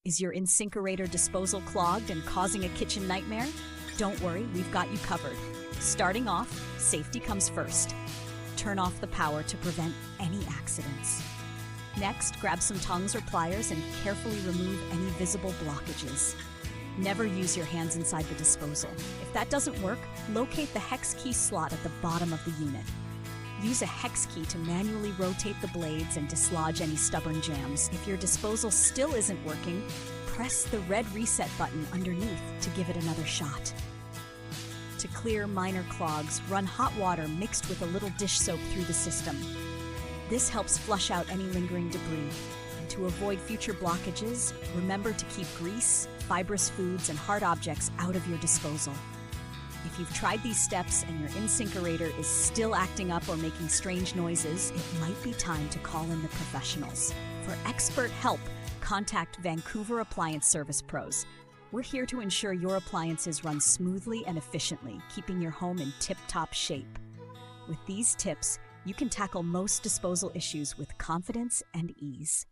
Is your Insinkerator disposal clogged and causing a kitchen nightmare? Don't worry, we've got you covered. Starting off, safety comes first. Turn off the power to prevent any accidents. Next, grab some tongs or pliers and carefully remove any visible blockages. Never use your hands inside the disposal. If that doesn't work, locate the hex key slot at the bottom of the unit. Use a hex key to manually rotate the blades and dislodge any stubborn jams. If your disposal still isn't working, press the red reset button underneath to give it another shot. To clear minor clogs, run hot water mixed with a little dish soap through the system. This helps flush out any lingering debris. And to avoid future blockages, remember to keep grease, fibrous foods, and hard objects out of your disposal. If you've tried these steps and your Insinkerator is still acting up or making strange noises, it might be time to call in the professionals. For expert help, contact Vancouver Appliance Service Pros. We're here to ensure your appliances run smoothly and efficiently, keeping your home in tip-top shape. With these tips, you can tackle most disposal issues with confidence and ease.